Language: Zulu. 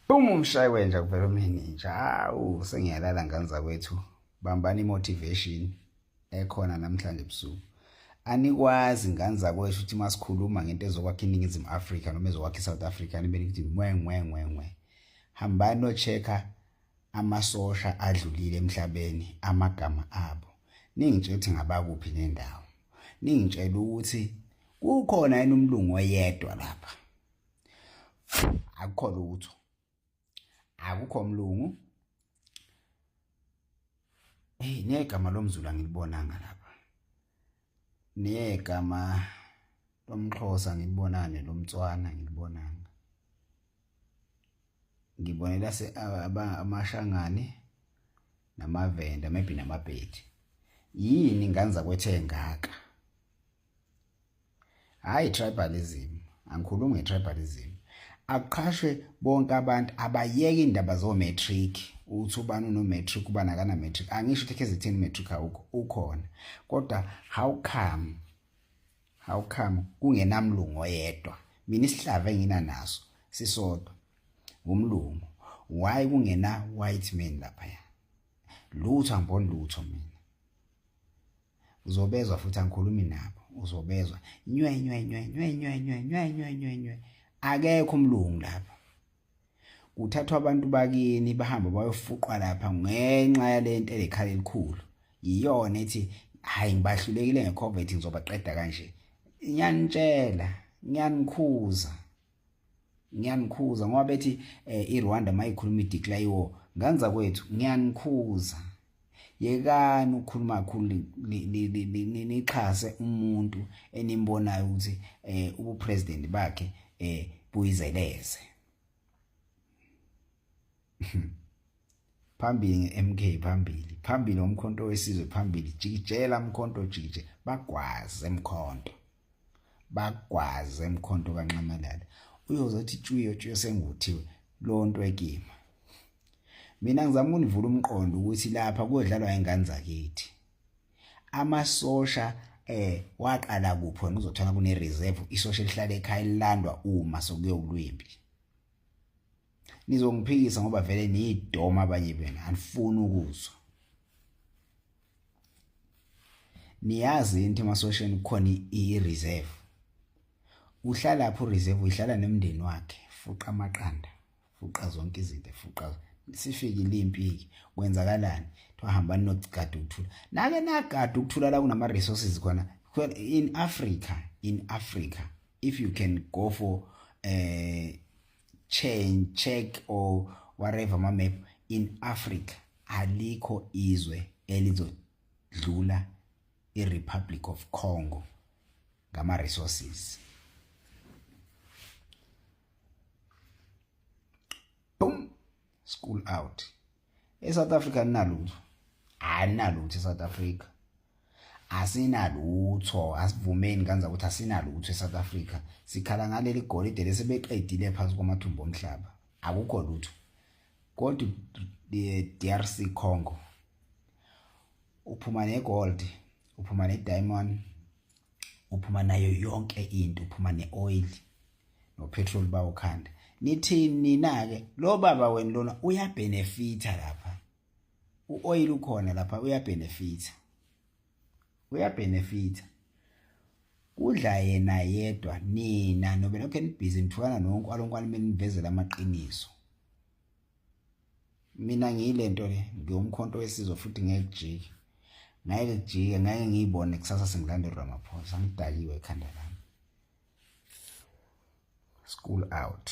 Uma umshayi wenja kuvela umninja, hawu sengiyalala ngane zakwethu. Bambani i-motivation ekhona namhlanje ebusuku. Anikwazi ngane zakwethu ukuthi masikhuluma ngento ezokwakha iNingizimu Afrika noma ezokwakha iSouth Africa nibe nithi ngwe. Hambani no-check-a amasosha adlulile emhlabeni amagama abo. Ningitshela ukuthi ngabakuphi nendawo. Ningitshela ukuthi kukhona yini umlungu oyedwa lapha. Akukho lutho. Akukho umlungu. Negama lomZulu angilibonanga lapha. Negama lomXhosa ngilibonane, lomTswana ngilibonanga. Ngibonela amashangane namaVenda maybe namaPedi. Yini ngane zakwethu engaka? Hayi tribalism. Angikhulumi ngetribalism. Aqhashwe bonke abantu abayeke indaba zo-matric. Uthi ubani uno-matric ubani akana-matric. Angisho ukuthi ezitheni matric awukho, ukhona. Kodwa how come kungenamlungu oyedwa? Mina isihlava enginanaso sisodwa umlungu. Why kungena white man lapha ya? Lutho angiboni lutho mina. Uzobezwa futhi angikhulumi nabo. Uzobezwa nywe. Akekho umlungu lapha. Kuthathwa abantu bakini bahamba bayofuqwa lapha ngenxa yalento elekhala elikhulu. Iyona ethi hayi ngibahlulekile ngeCOVID ngizobaqeda kanje. Ngiyanitshela, ngiyanikhuza ngoba bethi iRwanda mayikhuluma ideclare war. Ngane zakwethu ngiyanikhuza. Yekani ukukhuluma kakhulu nixhase umuntu enimbonayo ukuthi ubupresident bakhe buyizeleze. Phambili ngeMK phambili umkhonto wesizwe phambili jikijela umkhonto jikije bagwaze emkhonto kaNxamalala. Uyozothi tshuyo senguthiwe lonto ekima. Mina ngizama univula umqondo ukuthi lapha kuyodlalwa ingane zakithi. Amasosha waqala kuphi wena uzothola kune reserve isosha elihlala ekhaya lilandwa uma sokuyokulwimpi. Nizongiphikisa ngoba vele niyidoma abanye bena anifuni ukuzwa. Niyazi into emasosheni kukhona i-reserve. Uhlala lapho reserve uhlala nemndeni wakhe, fuqa amaqanda, fuqa zonke izinto, fuqa sifike ilimpi kwenzakalani? Tuhambani nogada ukuthula. Nake nagada ukuthula la kunama resources khona. In Africa, if you can go for check or whatever my map in Africa, alikho izwe elizodlula iRepublic of Congo ngama resources. Boom, school out. ESouth Africa aninalutho eSouth Africa. Asinalutho, asivumeni kanza ukuthi asinalutho eSouth Africa. Sikhala ngaleli golide lesebeqedile phansi kwamathumbu omhlaba. Akukho lutho. Kodwa DRC Congo uphuma negold, uphuma nediamond, uphuma nayo yonke into, uphuma neoil nopetrol bawukhanda. Nithini nake lo baba wena lona uyabenefita lapha. Uoil ukhona lapha uyabenefita. Kudla yena yedwa nina nobe lokho enibhizi nithwana nonkwalunkwane benivezela amaqiniso. Mina ngiyilento le ngiyomkhonto wesizwe futhi ngeke kujike ngeke ngiyibone kusasa sengilandela Ramaphosa ngidakiwe ekhanda lami. School out.